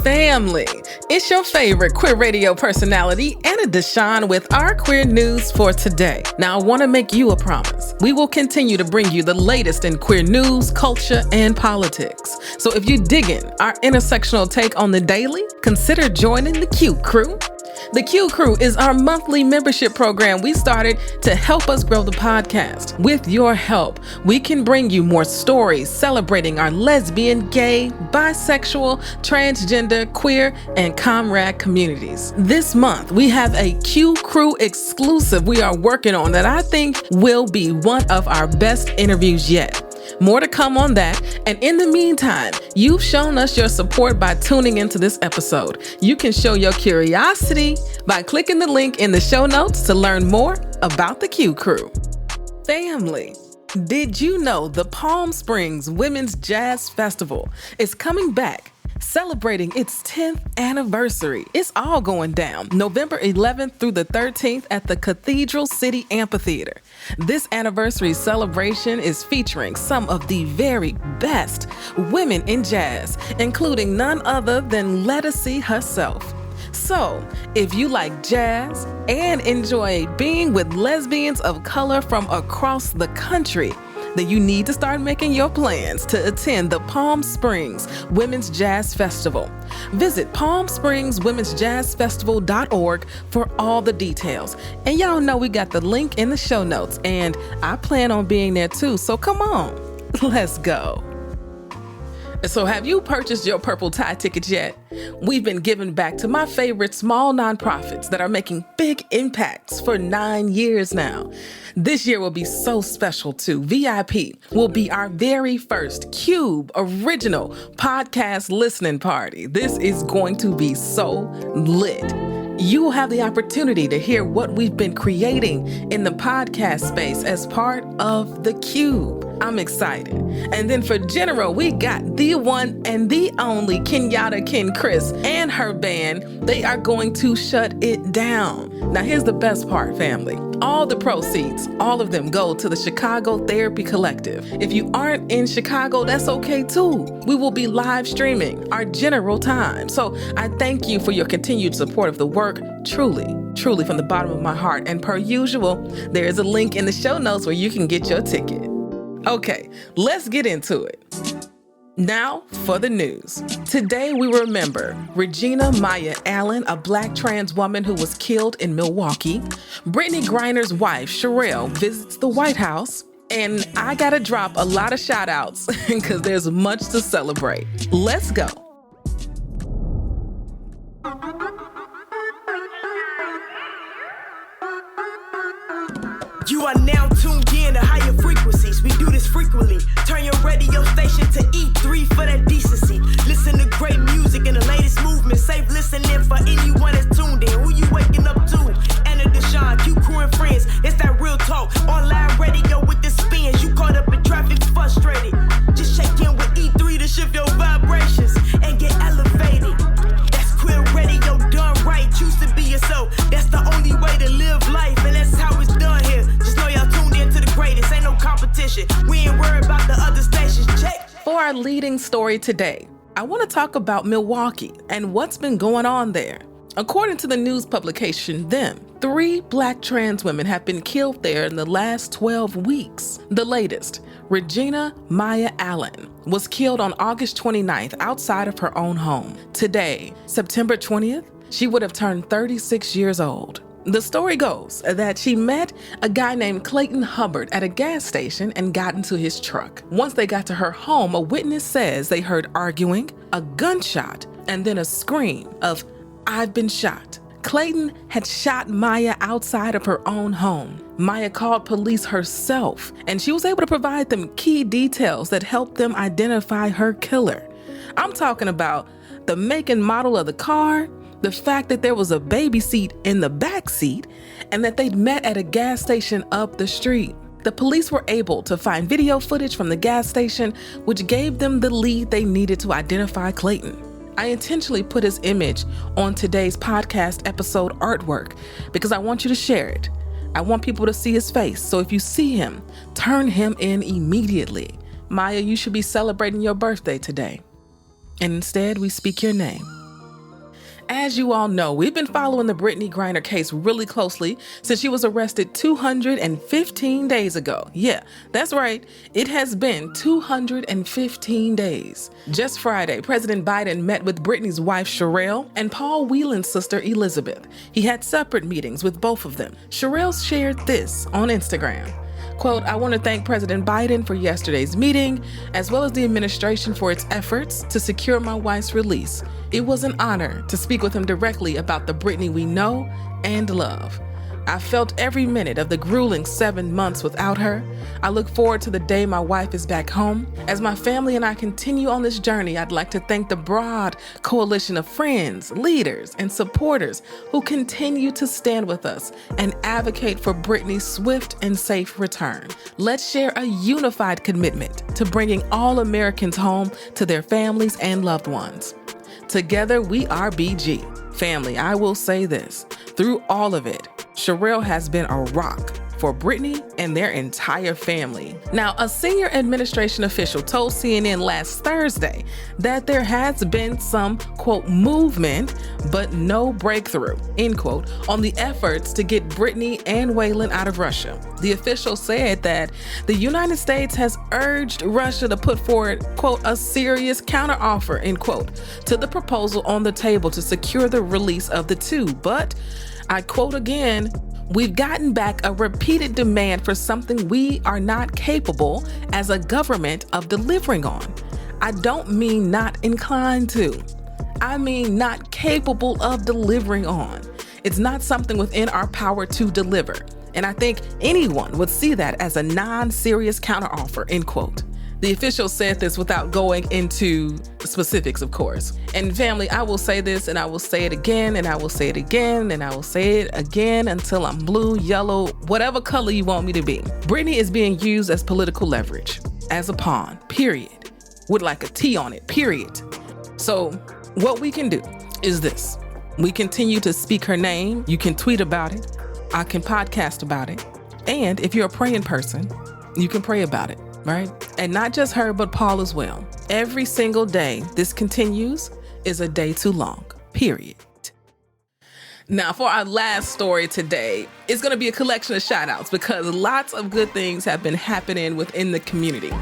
Family, it's your favorite queer radio personality, Anna DeShawn, with our queer news for today. Now, I want to make you a promise. We will continue to bring you the latest in queer news, culture, and politics. So if you're digging our intersectional take on the daily, consider joining the QCrew. The QCrew is our monthly membership program we started to help us grow the podcast. With your help, we can bring you more stories celebrating our lesbian, gay, bisexual, transgender, queer, and comrade communities. This month, we have a QCrew exclusive we are working on that I think will be one of our best interviews yet. More to come on that. And in the meantime, you've shown us your support by tuning into this episode. You can show your curiosity by clicking the link in the show notes to learn more about the QCrew. Family, did you know the Palm Springs Women's Jazz Festival is coming back, celebrating its 10th anniversary? It's all going down November 11th through the 13th at the Cathedral City Amphitheater. This anniversary celebration is featuring some of the very best women in jazz, including none other than Lettucey herself. So, if you like jazz and enjoy being with lesbians of color from across the country, then you need to start making your plans to attend the Palm Springs Women's Jazz Festival. Visit palmspringswomensjazzfestival.org for all the details. And y'all know we got the link in the show notes, and I plan on being there too, so come on, let's go. So have you purchased your purple tie tickets yet? We've been giving back to my favorite small nonprofits that are making big impacts for 9 years now. This year will be so special too. VIP will be our very first Cube original podcast listening party. This is going to be so lit. You will have the opportunity to hear what we've been creating in the podcast space as part of the Cube. I'm excited. And then for general, we got the one and the only Kenyatta Ken Chris and her band. They are going to shut it down. Now here's the best part, family. All the proceeds, all of them go to the Chicago Therapy Collective. If you aren't in Chicago, that's okay too. We will be live streaming our general time. So I thank you for your continued support of the work. Truly from the bottom of my heart. And per usual, there is a link in the show notes where you can get your ticket. Okay, let's get into it. Now for the news. Today we remember Regina Maya Allen, a Black trans woman who was killed in Milwaukee. Brittney Griner's wife, Sherelle, visits the White House. And I gotta drop a lot of shout-outs because there's much to celebrate. Let's go. You are now tuned in to higher frequencies. We do this frequently. Turn your radio station to E3 for that decency. Listen to great music and the latest movement. Safe listening for anyone that's tuned in. Who you waking up to? Anna DeShawn, QCrew and friends. It's that real talk. Online radio with the spins. You caught up in traffic, frustrated. Just check in with E3 to shift your vibrations and get elevated. That's queer radio done right. Choose to be yourself. That's the only way to live life, and that's how it's done here. Just know y'all tuned in to the greatest. Ain't no competition. We ain't worried about the other stations. Check. For our leading story today, I want to talk about Milwaukee and what's been going on there. According to the news publication Them, 3 Black trans women have been killed there in the last 12 weeks. The latest, Regina Maya Allen, was killed on August 29th outside of her own home. Today, September 20th, she would have turned 36 years old. The story goes that she met a guy named Clayton Hubbard at a gas station and got into his truck. Once they got to her home, a witness says they heard arguing, a gunshot, and then a scream of, "I've been shot." Clayton had shot Maya outside of her own home. Maya called police herself, and she was able to provide them key details that helped them identify her killer. I'm talking about the make and model of the car, the fact that there was a baby seat in the back seat, and that they'd met at a gas station up the street. The police were able to find video footage from the gas station, which gave them the lead they needed to identify Clayton. I intentionally put his image on today's podcast episode artwork because I want you to share it. I want people to see his face, so if you see him, turn him in immediately. Maya, you should be celebrating your birthday today. And instead, we speak your name. As you all know, we've been following the Brittney Griner case really closely since she was arrested 215 days ago. Yeah, that's right. It has been 215 days. Just Friday, President Biden met with Brittney's wife, Sherelle, and Paul Whelan's sister, Elizabeth. He had separate meetings with both of them. Sherelle shared this on Instagram. Quote, I want to thank President Biden for yesterday's meeting, as well as the administration for its efforts to secure my wife's release. It was an honor to speak with him directly about the Brittney we know and love. I felt every minute of the grueling 7 months without her. I look forward to the day my wife is back home. As my family and I continue on this journey, I'd like to thank the broad coalition of friends, leaders, and supporters who continue to stand with us and advocate for Brittney's swift and safe return. Let's share a unified commitment to bringing all Americans home to their families and loved ones. Together, we are BG. Family, I will say this. Through all of it, Sherelle has been a rock for Brittney and their entire family. Now, a senior administration official told CNN last Thursday that there has been some, quote, movement, but no breakthrough, end quote, on the efforts to get Brittney and Whelan out of Russia. The official said that the United States has urged Russia to put forward, quote, a serious counteroffer, end quote, to the proposal on the table to secure the release of the two. But, I quote again, we've gotten back a repeated demand for something we are not capable as a government of delivering on. I don't mean not inclined to. I mean not capable of delivering on. It's not something within our power to deliver. And I think anyone would see that as a non-serious counteroffer, end quote. The official said this without going into specifics, of course. And family, I will say this, and I will say it again, and I will say it again, and I will say it again until I'm blue, yellow, whatever color you want me to be. Brittney is being used as political leverage, as a pawn, period, with like a T on it, period. So what we can do is this. We continue to speak her name. You can tweet about it. I can podcast about it. And if you're a praying person, you can pray about it. Right? And not just her, but Paul as well. Every single day this continues is a day too long, period. Now, for our last story today, it's going to be a collection of shout-outs because lots of good things have been happening within the community.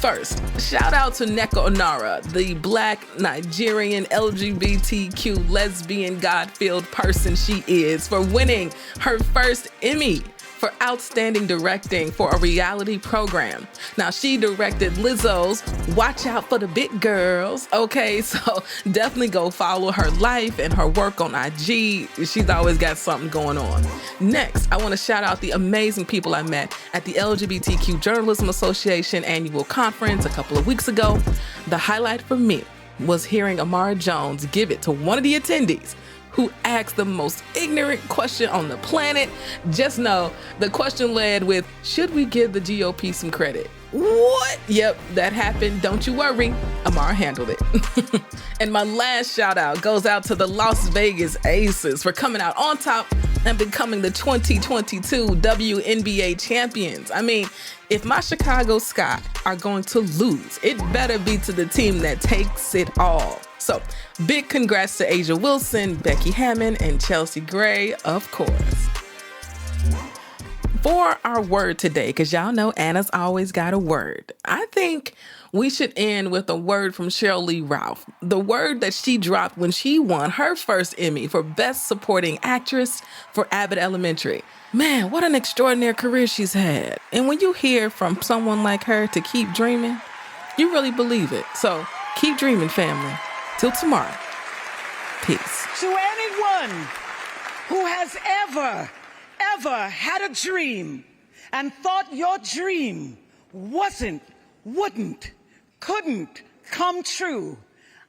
First, shout out to Nneka Onara, the Black Nigerian LGBTQ lesbian God-filled person she is, for winning her first Emmy for outstanding directing for a reality program. Now, she directed Lizzo's Watch Out for the Big Girls. Okay, so definitely go follow her life and her work on IG. She's always got something going on. Next, I want to shout out the amazing people I met at the LGBTQ Journalism Association annual conference a couple of weeks ago. The highlight for me was hearing Amara Jones give it to one of the attendees who asked the most ignorant question on the planet. Just know the question led with, should we give the GOP some credit? What? Yep, that happened. Don't you worry. Amara handled it. And my last shout out goes out to the Las Vegas Aces for coming out on top and becoming the 2022 WNBA champions. I mean, if my Chicago Sky are going to lose, it better be to the team that takes it all. So, big congrats to Asia Wilson, Becky Hammond, and Chelsea Gray, of course. For our word today, because y'all know Anna's always got a word, I think we should end with a word from Sheryl Lee Ralph, the word that she dropped when she won her first Emmy for Best Supporting Actress for Abbott Elementary. Man, what an extraordinary career she's had. And when you hear from someone like her to keep dreaming, you really believe it. So keep dreaming, family. Till tomorrow. Peace. To anyone who has ever had a dream and thought your dream wouldn't, couldn't come true,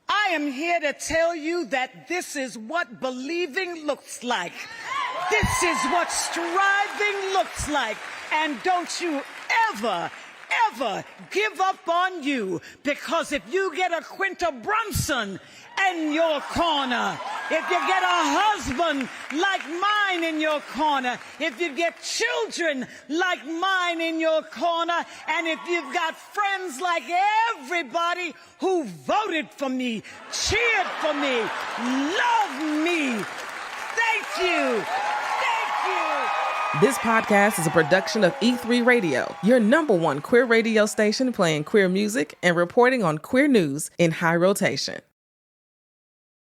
I am here to tell you that this is what believing looks like. This is what striving looks like. And don't you ever give up on you, because if you get a Quinta Brunson in your corner, if you get a husband like mine in your corner, if you get children like mine in your corner, and if you've got friends like everybody who voted for me, cheered for me, love me. Thank you. Thank you. This podcast is a production of E3 Radio, your #1 queer radio station playing queer music and reporting on queer news in high rotation.